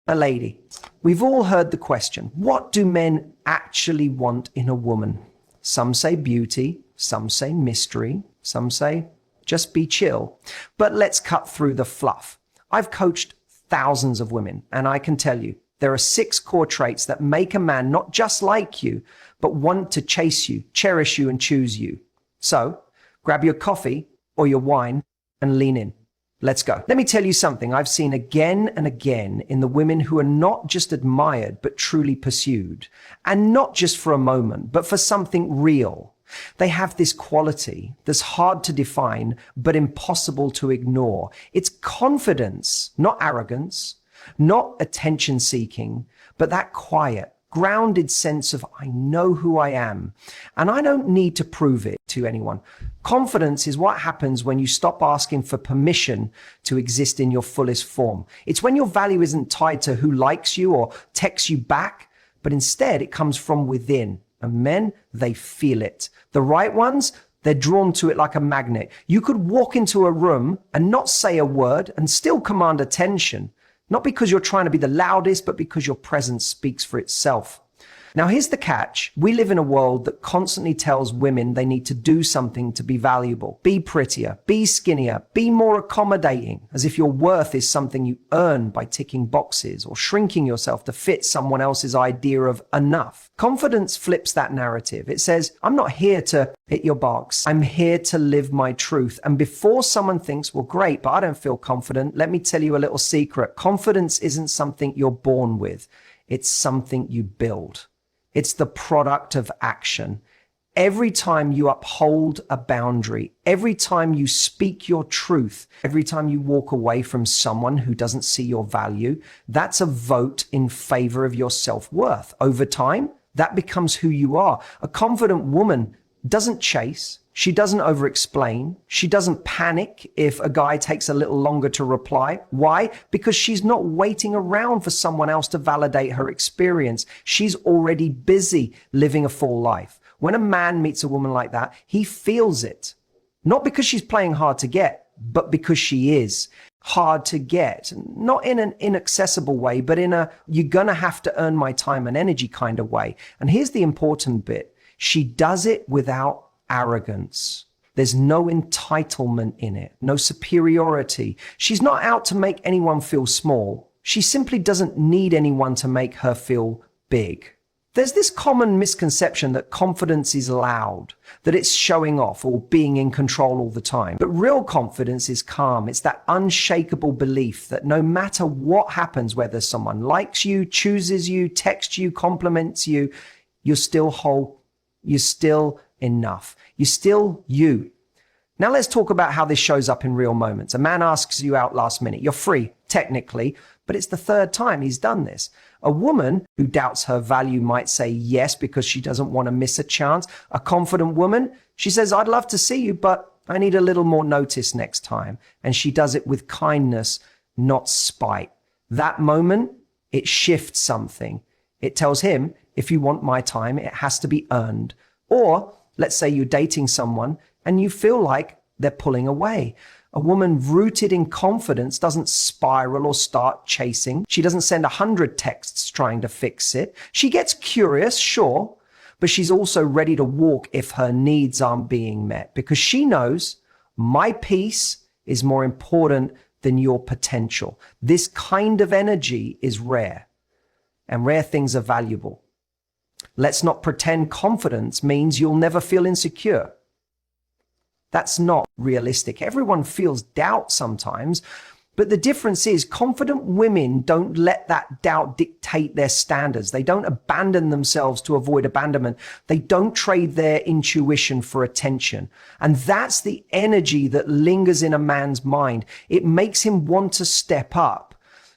a lady. We've all heard the question, what do men actually want in a woman? Some say beauty, some say mystery, some say just be chill. But let's cut through the fluff. I've coached thousands of women, and I can tell you, there are 6 core traits that make a man not just like you, but want to chase you, cherish you, and choose you. So grab your coffee or your wine and lean in. Let's go. Let me tell you something I've seen again and again in the women who are not just admired, but truly pursued. And not just for a moment, but for something real. They have this quality that's hard to define, but impossible to ignore. It's confidence, not arrogance, not attention seeking, but that quiet, grounded sense of, I know who I am, and I don't need to prove it to anyone. Confidence is what happens when you stop asking for permission to exist in your fullest form. It's when your value isn't tied to who likes you or texts you back, but instead it comes from within. And men, they feel it. The right ones, they're drawn to it like a magnet. You could walk into a room and not say a word and still command attention. Not because you're trying to be the loudest, but because your presence speaks for itself. Now, here's the catch. We live in a world that constantly tells women they need to do something to be valuable. Be prettier, be skinnier, be more accommodating, as if your worth is something you earn by ticking boxes or shrinking yourself to fit someone else's idea of enough. Confidence flips that narrative. It says, I'm not here to hit your box. I'm here to live my truth. And before someone thinks, well, great, but I don't feel confident, let me tell you a little secret. Confidence isn't something you're born with. It's something you build. It's the product of action. Every time you uphold a boundary, every time you speak your truth, every time you walk away from someone who doesn't see your value, that's a vote in favor of your self-worth. Over time, that becomes who you are. A confident woman doesn't chase. She doesn't over-explain. She doesn't panic if a guy takes a little longer to reply. Why? Because she's not waiting around for someone else to validate her experience. She's already busy living a full life. When a man meets a woman like that, he feels it. Not because she's playing hard to get, but because she is hard to get. Not in an inaccessible way, but in a, you're gonna have to earn my time and energy kind of way. And here's the important bit. She does it without arrogance. There's no entitlement in it, no superiority. She's not out to make anyone feel small. She simply doesn't need anyone to make her feel big. There's this common misconception that confidence is loud, that it's showing off or being in control all the time. But real confidence is calm. It's that unshakable belief that no matter what happens, whether someone likes you, chooses you, texts you, compliments you, you're still whole, you're still enough. You're still you. Now let's talk about how this shows up in real moments. A man asks you out last minute. You're free, technically, but it's the 3rd time he's done this. A woman who doubts her value might say yes because she doesn't want to miss a chance. A confident woman, she says, I'd love to see you, but I need a little more notice next time. And she does it with kindness, not spite. That moment, it shifts something. It tells him, if you want my time, it has to be earned. Or let's say you're dating someone and you feel like they're pulling away. A woman rooted in confidence doesn't spiral or start chasing. She doesn't send 100 texts trying to fix it. She gets curious, sure, but she's also ready to walk if her needs aren't being met because she knows my peace is more important than your potential. This kind of energy is rare, and rare things are valuable. Let's not pretend confidence means you'll never feel insecure. That's not realistic. Everyone feels doubt sometimes, but the difference is confident women don't let that doubt dictate their standards. They don't abandon themselves to avoid abandonment. They don't trade their intuition for attention. And that's the energy that lingers in a man's mind. It makes him want to step up.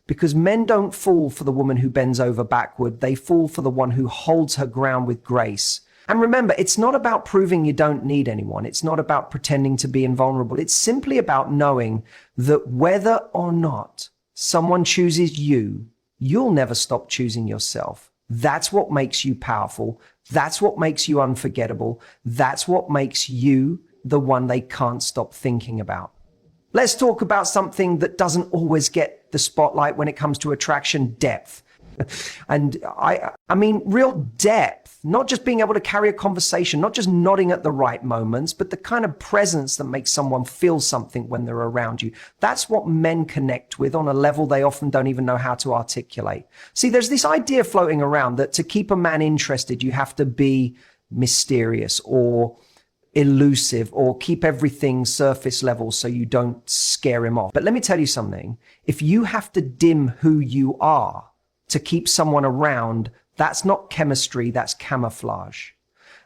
Because men don't fall for the woman who bends over backward. They fall for the one who holds her ground with grace. And remember, it's not about proving you don't need anyone. It's not about pretending to be invulnerable. It's simply about knowing that whether or not someone chooses you, you'll never stop choosing yourself. That's what makes you powerful. That's what makes you unforgettable. That's what makes you the one they can't stop thinking about. Let's talk about something that doesn't always get the spotlight when it comes to attraction: depth. And I mean, real depth, not just being able to carry a conversation, not just nodding at the right moments, but the kind of presence that makes someone feel something when they're around you. That's what men connect with on a level they often don't even know how to articulate. See, there's this idea floating around that to keep a man interested, you have to be mysterious or elusive or keep everything surface level so you don't scare him off. But let me tell you something. If you have to dim who you are to keep someone around, that's not chemistry, that's camouflage.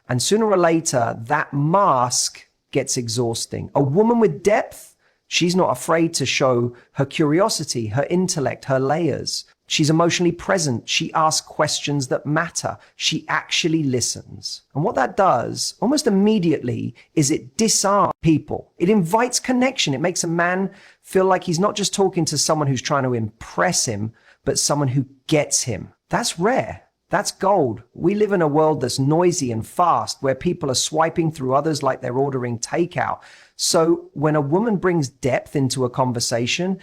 And sooner or later, that mask gets exhausting. A woman with depth, she's not afraid to show her curiosity, her intellect, her layers. She's emotionally present. She asks questions that matter. She actually listens. And what that does, almost immediately, is it disarms people. It invites connection. It makes a man feel like he's not just talking to someone who's trying to impress him, but someone who gets him. That's rare. That's gold. We live in a world that's noisy and fast, where people are swiping through others like they're ordering takeout. So when a woman brings depth into a conversation,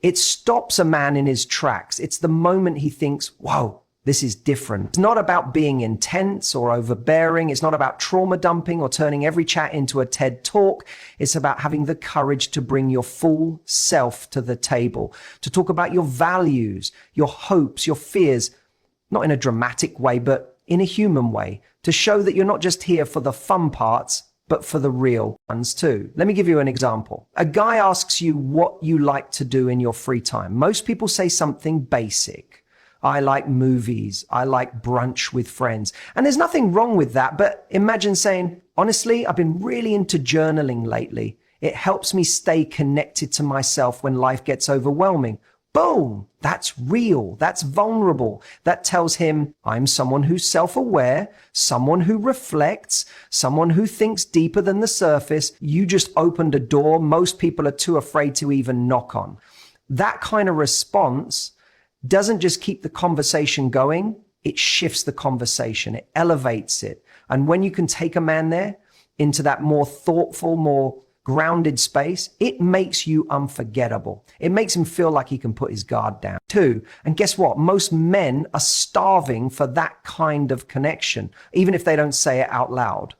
it stops a man in his tracks. It's the moment he thinks, whoa, this is different. It's not about being intense or overbearing. It's not about trauma dumping or turning every chat into a TED talk. It's about having the courage to bring your full self to the table, to talk about your values, your hopes, your fears, not in a dramatic way, but in a human way, to show that you're not just here for the fun parts, but for the real ones too. Let me give you an example. A guy asks you what you like to do in your free time. Most people say something basic. I like movies. I like brunch with friends. And there's nothing wrong with that. But imagine saying, honestly, I've been really into journaling lately. It helps me stay connected to myself when life gets overwhelming. Boom. That's real. That's vulnerable. That tells him I'm someone who's self-aware, someone who reflects, someone who thinks deeper than the surface. You just opened a door most people are too afraid to even knock on. That kind of response doesn't just keep the conversation going, it shifts the conversation, it elevates it. And when you can take a man there into that more thoughtful, more grounded space, it makes you unforgettable. It makes him feel like he can put his guard down too. And guess what? Most men are starving for that kind of connection, even if they don't say it out loud.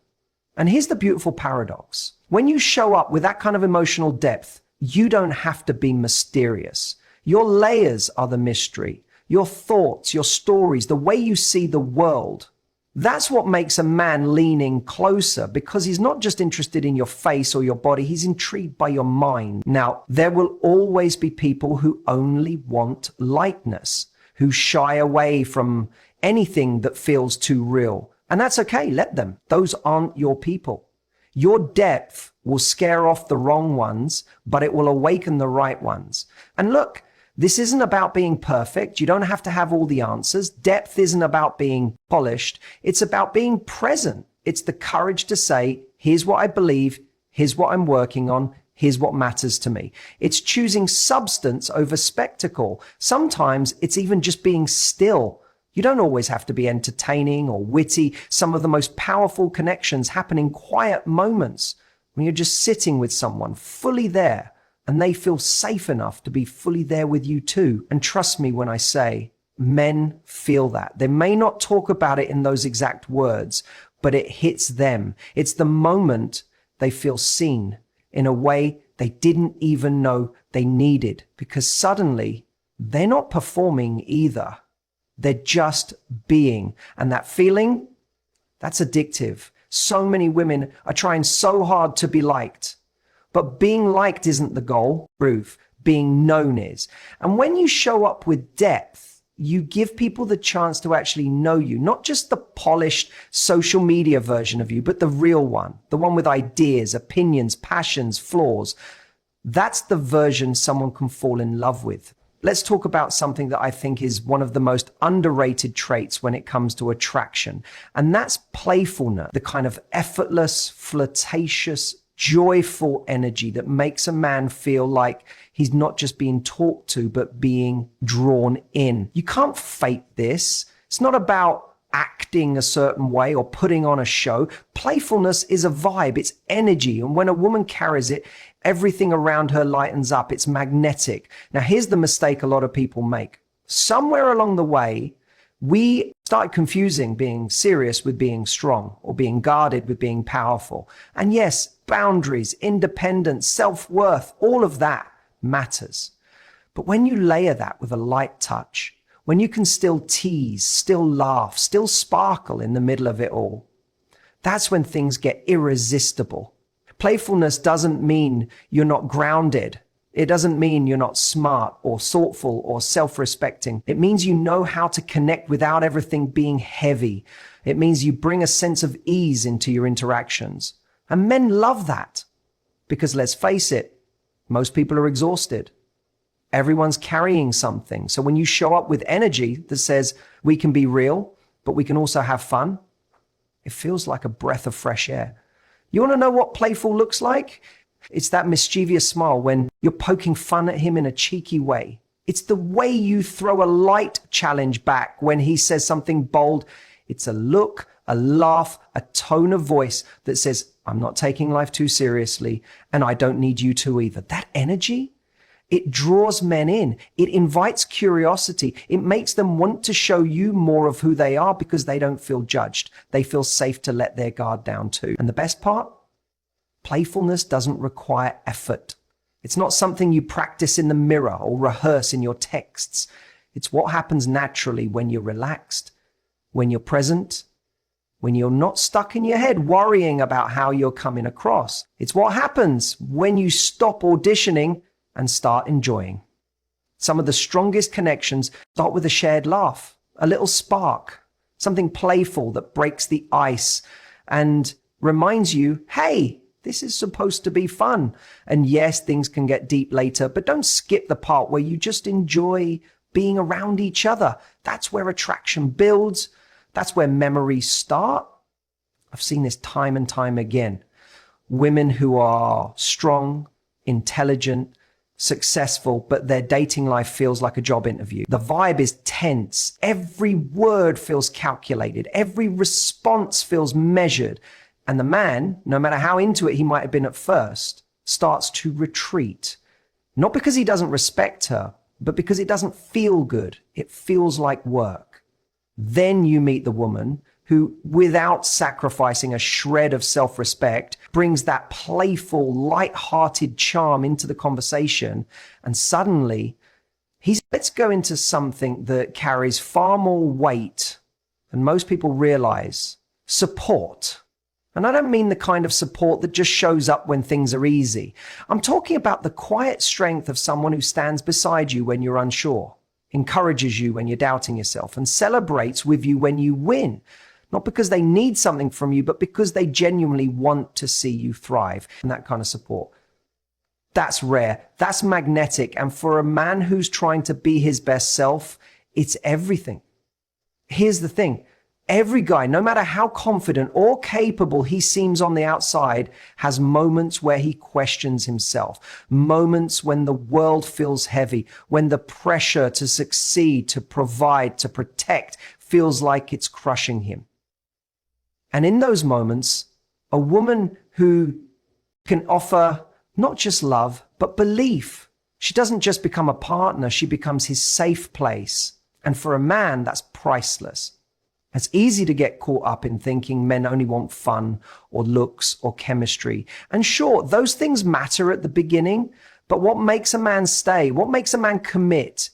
And here's the beautiful paradox. When you show up with that kind of emotional depth, you don't have to be mysterious. Your layers are the mystery. Your thoughts, your stories, the way you see the world. That's what makes a man lean in closer, because he's not just interested in your face or your body, he's intrigued by your mind. Now, there will always be people who only want lightness, who shy away from anything that feels too real. And that's okay, let them. Those aren't your people. Your depth will scare off the wrong ones, but it will awaken the right ones. And look, this isn't about being perfect. You don't have to have all the answers. Depth isn't about being polished. It's about being present. It's the courage to say, here's what I believe. Here's what I'm working on. Here's what matters to me. It's choosing substance over spectacle. Sometimes it's even just being still. You don't always have to be entertaining or witty. Some of the most powerful connections happen in quiet moments when you're just sitting with someone fully there, and they feel safe enough to be fully there with you too. And trust me when I say, men feel that. They may not talk about it in those exact words, but it hits them. It's the moment they feel seen in a way they didn't even know they needed, because suddenly they're not performing either. They're just being. And that feeling, that's addictive. So many women are trying so hard to be liked. But being liked isn't the goal, proof. Being known is. And when you show up with depth, you give people the chance to actually know you, not just the polished social media version of you, but the real one, the one with ideas, opinions, passions, flaws. That's the version someone can fall in love with. Let's talk about something that I think is one of the most underrated traits when it comes to attraction. And that's playfulness, the kind of effortless, flirtatious, joyful energy that makes a man feel like he's not just being talked to, but being drawn in. You can't fake this. It's not about acting a certain way or putting on a show. Playfulness is a vibe. It's energy. And when a woman carries it, Everything around her lightens up. It's magnetic. Now, here's the mistake a lot of people make. Somewhere along the way, we start confusing being serious with being strong, or being guarded with being powerful. And yes, boundaries, independence, self-worth, all of that matters. But when you layer that with a light touch, when you can still tease, still laugh, still sparkle in the middle of it all, that's when things get irresistible. Playfulness doesn't mean you're not grounded. It doesn't mean you're not smart or thoughtful or self-respecting. It means you know how to connect without everything being heavy. It means you bring a sense of ease into your interactions. And men love that because, let's face it, most people are exhausted. Everyone's carrying something. So when you show up with energy that says we can be real, but we can also have fun, it feels like a breath of fresh air. You want to know what playful looks like? It's that mischievous smile when you're poking fun at him in a cheeky way. It's the way you throw a light challenge back when he says something bold. It's a look, a laugh, a tone of voice that says, I'm not taking life too seriously, and I don't need you to either. That energy, it draws men in. It invites curiosity. It makes them want to show you more of who they are because they don't feel judged. They feel safe to let their guard down too. And the best part? Playfulness doesn't require effort. It's not something you practice in the mirror or rehearse in your texts. It's what happens naturally when you're relaxed, when you're present, when you're not stuck in your head worrying about how you're coming across. It's what happens when you stop auditioning and start enjoying. Some of the strongest connections start with a shared laugh, a little spark, something playful that breaks the ice and reminds you, hey, this is supposed to be fun. And yes, things can get deep later, but don't skip the part where you just enjoy being around each other. That's where attraction builds. That's where memories start. I've seen this time and time again. Women who are strong, intelligent, successful, but their dating life feels like a job interview. The vibe is tense. Every word feels calculated. Every response feels measured. And the man, no matter how into it he might have been at first, starts to retreat. Not because he doesn't respect her, but because it doesn't feel good. It feels like work. Then you meet the woman who, without sacrificing a shred of self-respect, brings that playful, light-hearted charm into the conversation. And suddenly, let's go into something that carries far more weight than most people realize. Support. And I don't mean the kind of support that just shows up when things are easy. I'm talking about the quiet strength of someone who stands beside you when you're unsure, encourages you when you're doubting yourself, and celebrates with you when you win. Not because they need something from you, but because they genuinely want to see you thrive. And that kind of support. That's rare. That's magnetic. And for a man who's trying to be his best self, it's everything. Here's the thing. Every guy, no matter how confident or capable he seems on the outside, has moments where he questions himself. Moments when the world feels heavy, when the pressure to succeed, to provide, to protect feels like it's crushing him. And in those moments, a woman who can offer not just love, but belief. She doesn't just become a partner, she becomes his safe place. And for a man, that's priceless. It's easy to get caught up in thinking men only want fun or looks or chemistry. And sure, those things matter at the beginning, but what makes a man stay, what makes a man commit,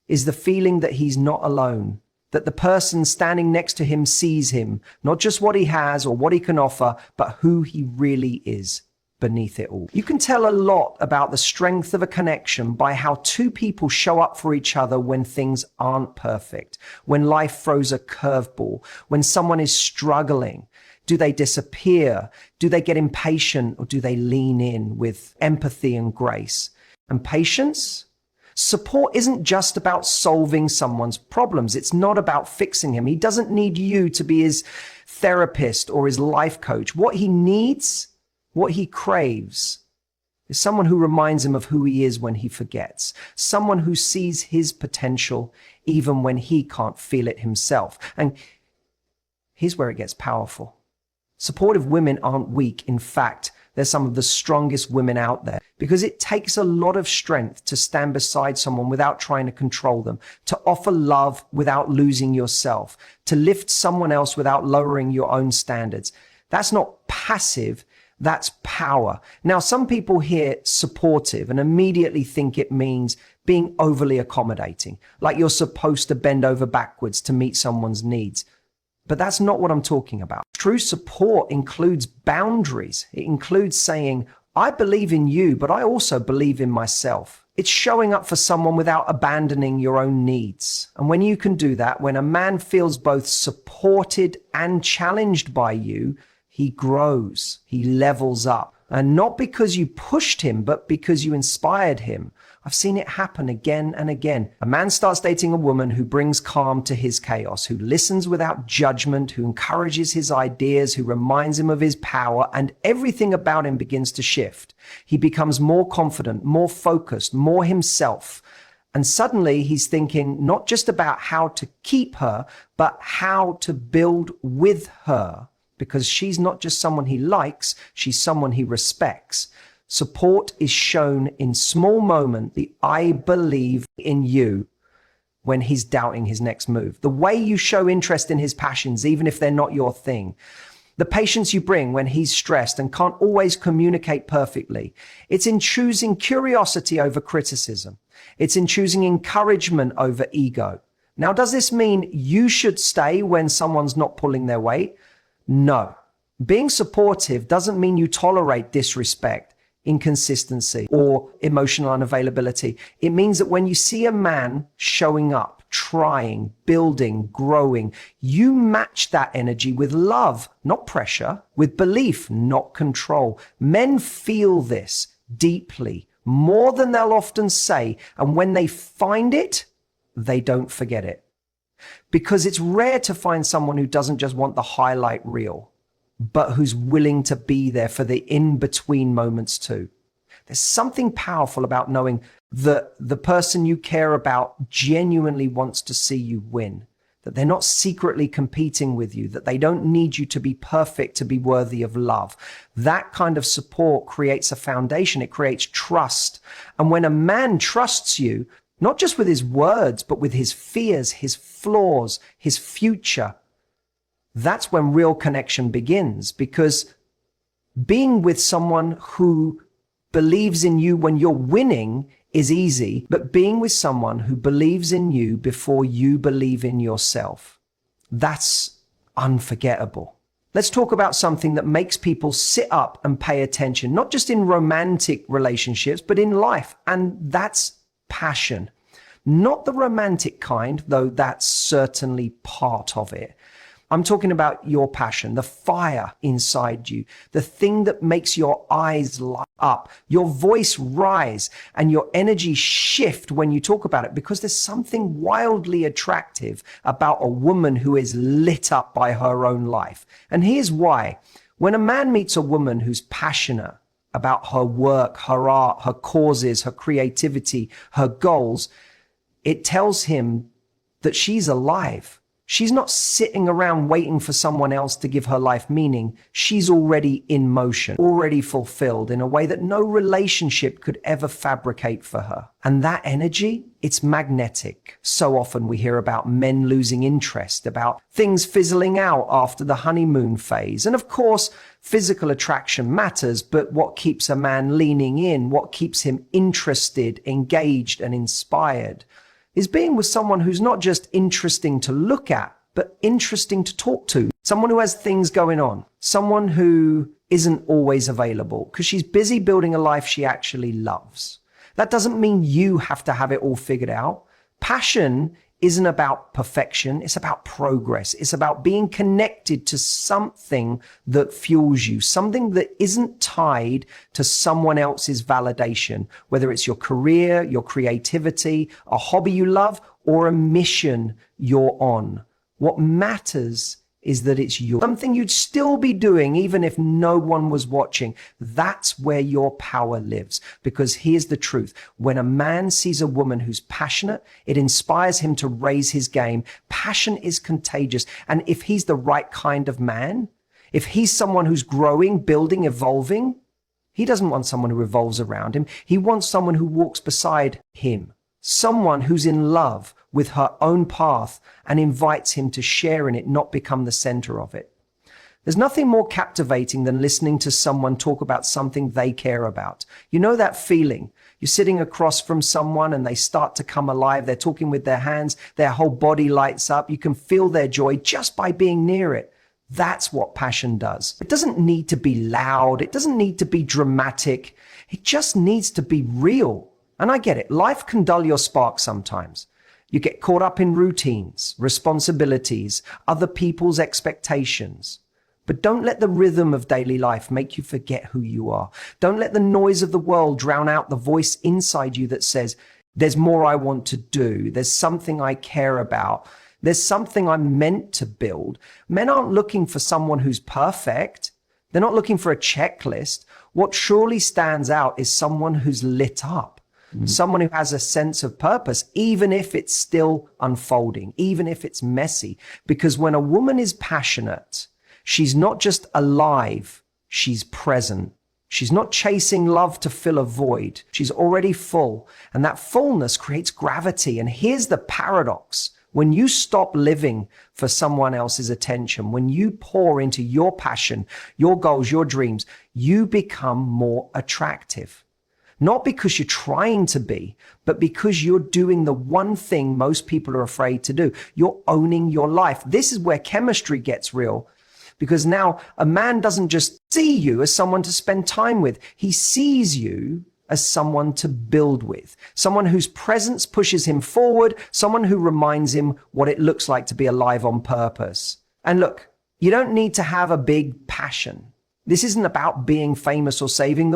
is the feeling that he's not alone, that the person standing next to him sees him, not just what he has or what he can offer, but who he really is beneath it all. You can tell a lot about the strength of a connection by how two people show up for each other when things aren't perfect, when life throws a curveball, when someone is struggling. Do they disappear? Do they get impatient, or do they lean in with empathy and grace? And patience? Support isn't just about solving someone's problems. It's not about fixing him. He doesn't need you to be his therapist or his life coach. What he needs, what he craves, is someone who reminds him of who he is when he forgets. Someone who sees his potential even when he can't feel it himself. And here's where it gets powerful. Supportive women aren't weak. In fact, they're some of the strongest women out there, because it takes a lot of strength to stand beside someone without trying to control them, to offer love without losing yourself, to lift someone else without lowering your own standards. That's not passive. That's power. Now, some people hear supportive and immediately think it means being overly accommodating, like you're supposed to bend over backwards to meet someone's needs. But that's not what I'm talking about. True support includes boundaries. It includes saying, I believe in you, but I also believe in myself. It's showing up for someone without abandoning your own needs. And when you can do that, when a man feels both supported and challenged by you, he grows, he levels up. And not because you pushed him, but because you inspired him. I've seen it happen again and again. A man starts dating a woman who brings calm to his chaos, who listens without judgment, who encourages his ideas, who reminds him of his power, and everything about him begins to shift. He becomes more confident, more focused, more himself. And suddenly he's thinking not just about how to keep her, but how to build with her. Because she's not just someone he likes, she's someone he respects. Support is shown in small moments, the I believe in you, when he's doubting his next move. The way you show interest in his passions, even if they're not your thing. The patience you bring when he's stressed and can't always communicate perfectly. It's in choosing curiosity over criticism. It's in choosing encouragement over ego. Now, does this mean you should stay when someone's not pulling their weight? No. Being supportive doesn't mean you tolerate disrespect, inconsistency, or emotional unavailability. It means that when you see a man showing up, trying, building, growing, you match that energy with love, not pressure, with belief, not control. Men feel this deeply, more than they'll often say, and when they find it, they don't forget it. Because it's rare to find someone who doesn't just want the highlight reel, but who's willing to be there for the in-between moments too. There's something powerful about knowing that the person you care about genuinely wants to see you win, that they're not secretly competing with you, that they don't need you to be perfect to be worthy of love. That kind of support creates a foundation. It creates trust. And when a man trusts you, not just with his words, but with his fears, his flaws, his future, that's when real connection begins. Because being with someone who believes in you when you're winning is easy, but being with someone who believes in you before you believe in yourself, that's unforgettable. Let's talk about something that makes people sit up and pay attention, not just in romantic relationships, but in life. And that's passion. Not the romantic kind, though that's certainly part of it. I'm talking about your passion, the fire inside you, the thing that makes your eyes light up, your voice rise, and your energy shift when you talk about it, because there's something wildly attractive about a woman who is lit up by her own life. And here's why. When a man meets a woman who's passionate about her work, her art, her causes, her creativity, her goals, it tells him that she's alive. She's not sitting around waiting for someone else to give her life meaning. She's already in motion, already fulfilled in a way that no relationship could ever fabricate for her. And that energy, it's magnetic. So often we hear about men losing interest, about things fizzling out after the honeymoon phase. And of course, physical attraction matters, but what keeps a man leaning in, what keeps him interested, engaged, and inspired is being with someone who's not just interesting to look at, but interesting to talk to. Someone who has things going on. Someone who isn't always available because she's busy building a life she actually loves. That doesn't mean you have to have it all figured out. Passion isn't about perfection. It's about progress. It's about being connected to something that fuels you, something that isn't tied to someone else's validation, whether it's your career, your creativity, a hobby you love, or a mission you're on. What matters is that it's yours. Something you'd still be doing even if no one was watching. That's where your power lives. Because here's the truth. When a man sees a woman who's passionate, it inspires him to raise his game. Passion is contagious. And if he's the right kind of man, if he's someone who's growing, building, evolving, He doesn't want someone who revolves around him. He wants someone who walks beside him. Someone who's in love with her own path and invites him to share in it, not become the center of it. There's nothing more captivating than listening to someone talk about something they care about. You know that feeling? You're sitting across from someone and they start to come alive. They're talking with their hands. Their whole body lights up. You can feel their joy just by being near it. That's what passion does. It doesn't need to be loud. It doesn't need to be dramatic. It just needs to be real. And I get it. Life can dull your spark sometimes. You get caught up in routines, responsibilities, other people's expectations. But don't let the rhythm of daily life make you forget who you are. Don't let the noise of the world drown out the voice inside you that says, there's more I want to do. There's something I care about. There's something I'm meant to build. Men aren't looking for someone who's perfect. They're not looking for a checklist. What surely stands out is someone who's lit up. Someone who has a sense of purpose, even if it's still unfolding, even if it's messy. Because when a woman is passionate, she's not just alive, she's present. She's not chasing love to fill a void. She's already full. And that fullness creates gravity. And here's the paradox. When you stop living for someone else's attention, when you pour into your passion, your goals, your dreams, you become more attractive. Not because you're trying to be, but because you're doing the one thing most people are afraid to do. You're owning your life. This is where chemistry gets real. Because now a man doesn't just see you as someone to spend time with. He sees you as someone to build with. Someone whose presence pushes him forward. Someone who reminds him what it looks like to be alive on purpose. And look, you don't need to have a big passion. This isn't about being famous or saving the